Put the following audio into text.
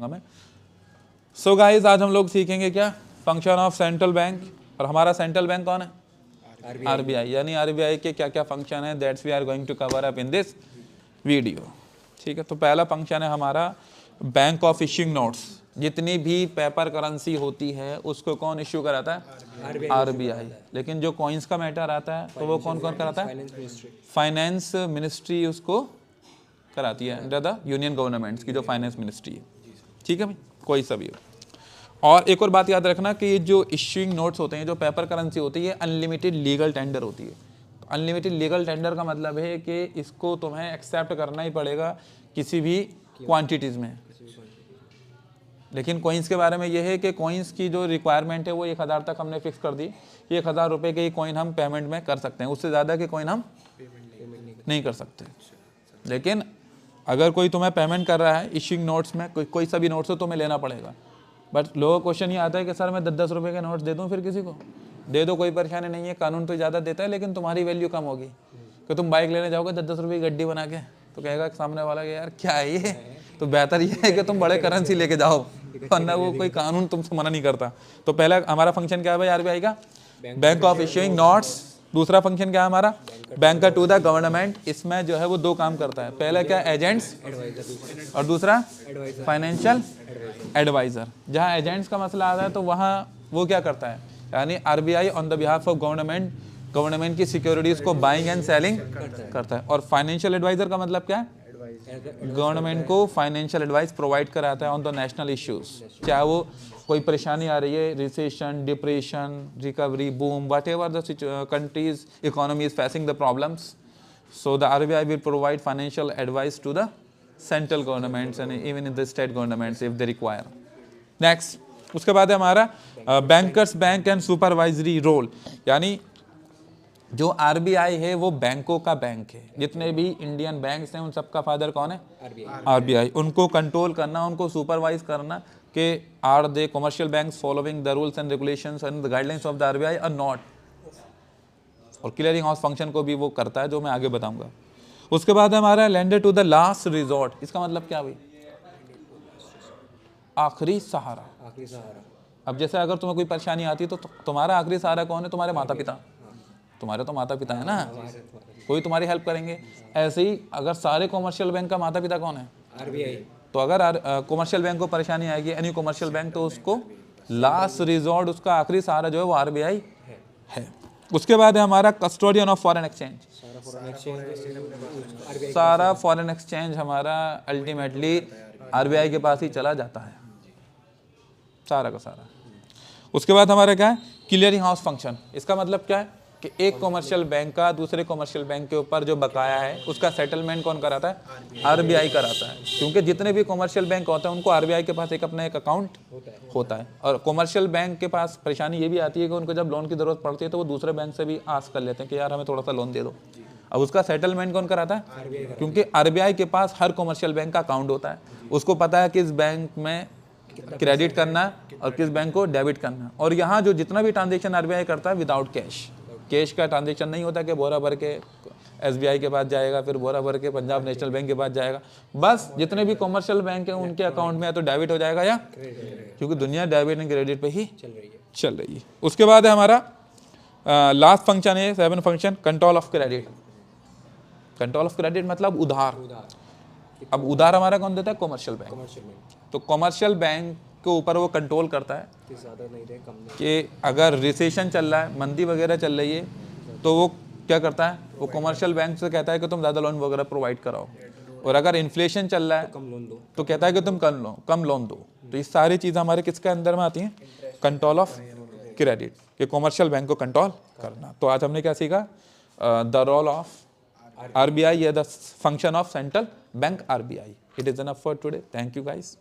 मैं। So guys आज हम लोग सीखेंगे क्या, फंक्शन ऑफ सेंट्रल बैंक। और हमारा सेंट्रल बैंक कौन है? आरबीआई। यानी आरबीआई के क्या क्या फंक्शन है, that's we are going to cover up in this video. ठीक है, तो पहला फंक्शन है हमारा बैंक ऑफ इश्यूइंग नोट्स। जितनी भी पेपर करेंसी होती है उसको कौन इश्यू कराता है? आरबीआई। लेकिन जो कॉइन्स का मैटर आता है तो वो कौन कौन कराता है? फाइनेंस मिनिस्ट्री उसको कराती है, अंडर द यूनियन गवर्नमेंट्स की जो फाइनेंस मिनिस्ट्री है। ठीक है भाई, कोई सा भी हो। और एक और बात याद रखना कि ये जो इश्यूइंग नोट्स होते हैं, जो पेपर करेंसी होती है, अनलिमिटेड लीगल टेंडर होती है। तो अनलिमिटेड लीगल टेंडर का मतलब है कि इसको तुम्हें एक्सेप्ट करना ही पड़ेगा किसी भी क्वांटिटीज़ में। लेकिन कॉइन्स के बारे में ये है कि कॉइन्स की जो रिक्वायरमेंट है वो 1000 तक हमने फिक्स कर दी। 1000 रुपये के ही कॉइन हम पेमेंट में कर सकते हैं, उससे ज़्यादा के कॉइन हम नहीं कर सकते। लेकिन अगर कोई तुम्हें पेमेंट कर रहा है इश्यूइंग नोट्स में, कोई सा भी नोट्स हो, तुम्हें लेना पड़ेगा। बट लोगों को क्वेश्चन ये आता है कि सर मैं 10-10 रुपये के नोट्स दे दूँ, फिर किसी को दे दो, कोई परेशानी नहीं है, कानून तो ज़्यादा देता है, लेकिन तुम्हारी वैल्यू कम होगी। कि तुम बाइक लेने जाओगे 10-10 रुपये की गड्डी बना के, तो कहेगा सामने वाला कि यार क्या है ये। तो बेहतर ये है कि तुम बड़े करेंसी लेके जाओ, वरना वो कोई कानून तुमसे मना नहीं करता। तो पहला हमारा फंक्शन क्या है भाई आरबीआई का? Bank of issuing notes. दूसरा फंक्शन क्या है हमारा? Bank to the government. इसमें जो है वो दो काम करता है, पहला क्या? एजेंट्स, और दूसरा फाइनेंशियल एडवाइजर। जहाँ एजेंट्स का मसला आता है तो वहाँ वो क्या करता है, यानी RBI on the behalf of government की सिक्योरिटीज को बाइंग एंड सेलिंग करता है। और फाइनेंशियल एडवाइजर का मतलब क्या है? गवर्नमेंट को फाइनेंशियल एडवाइस प्रोवाइड कराता है ऑन द नेशनल इश्यूज। चाहे वो कोई परेशानी आ रही है, recession, depression, recovery, boom, whatever the countries economy is facing the problems, so the RBI will provide financial advice to the central governments and even in the state governments if they require. Next, उसके बाद है हमारा bankers bank and supervisory role. यानी जो RBI है वो बैंकों का बैंक है। जितने भी इंडियन बैंक्स हैं उन सबका फादर कौन है? आरबीआई। उनको कंट्रोल करना, उनको सुपरवाइज करना कि are they commercial banks following the rules and regulations and the guidelines of the RBI और नॉट। और क्लियरिंग हाउस फंक्शन को भी वो करता है, जो मैं आगे बताऊंगा। उसके बाद हमारा lender to the last resort. इसका मतलब क्या भाई? आखिरी सहारा। अब जैसे अगर तुम्हें कोई परेशानी आती है तो तुम्हारा आखिरी सहारा कौन है? तुम्हारे माता पिता। तुम्हारे तो माता पिता है ना, कोई तुम्हारी हेल्प करेंगे। ऐसे ही अगर सारे कॉमर्शियल बैंक का माता पिता कौन है? आरबीआई। तो अगर कॉमर्शियल बैंक को परेशानी आएगी, एनी कॉमर्शियल बैंक, तो उसको लास्ट रिजॉर्ट, उसका आखिरी सहारा जो है वो आरबीआई है। उसके बाद है हमारा कस्टोडियन ऑफ फॉरेन एक्सचेंज। सारा फॉरेन एक्सचेंज हमारा अल्टीमेटली आरबीआई के पास ही चला जाता है, सारा का सारा। उसके बाद हमारा क्या है? Clearing house function. इसका मतलब क्या है कि एक कॉमर्शियल बैंक का दूसरे कॉमर्शियल बैंक के ऊपर जो बकाया है उसका सेटलमेंट कौन कराता है? आरबीआई कराता है। क्योंकि जितने भी कॉमर्शियल बैंक होते हैं उनको आरबीआई के पास अपना एक अकाउंट होता है। और कॉमर्शियल बैंक के पास परेशानी ये भी आती है कि उनको जब लोन की ज़रूरत पड़ती है तो वो दूसरे बैंक से भी आस कर लेते हैं कि यार हमें थोड़ा सा लोन दे दो। अब उसका सेटलमेंट कौन कराता है? क्योंकि आरबीआई के पास हर कॉमर्शियल बैंक का अकाउंट होता है, उसको पता है किस बैंक में क्रेडिट करना और किस बैंक को डेबिट करना। और यहाँ जो जितना भी ट्रांजेक्शन आरबीआई करता है विदाउट कैश का ट्रांजेक्शन नहीं होता कि बोरा भर के एसबीआई के पास जाएगा, फिर बोरा भर के पंजाब नेशनल बैंक के पास जाएगा। बस जितने भी कॉमर्शियल बैंक हैं उनके अकाउंट में या तो डेबिट हो जाएगा या, क्योंकि दुनिया डेबिट एंड क्रेडिट पे ही चल रही है। उसके बाद है हमारा लास्ट फंक्शन है 7 function, control of credit. Control of credit मतलब उधार। अब उधार हमारा कौन देता है? Commercial bank. तो कॉमर्शियल बैंक के ऊपर वो कंट्रोल करता है कि अगर रिसेशन चल रहा है, मंदी वगैरह चल रही है, तो वो क्या करता है? वो कॉमर्शियल बैंक से कहता है कि तुम ज़्यादा लोन वगैरह प्रोवाइड कराओ। और अगर इन्फ्लेशन चल रहा है तो कहता है कि तुम कम लोन दो। तो ये सारी चीज़ें हमारे किसके अंदर में आती हैं? कंट्रोल ऑफ क्रेडिट, कि कॉमर्शियल बैंक को कंट्रोल करना। तो आज हमने क्या सीखा? द रोल ऑफ आरबीआई या the function of central bank RBI. It is enough for today. Thank you guys.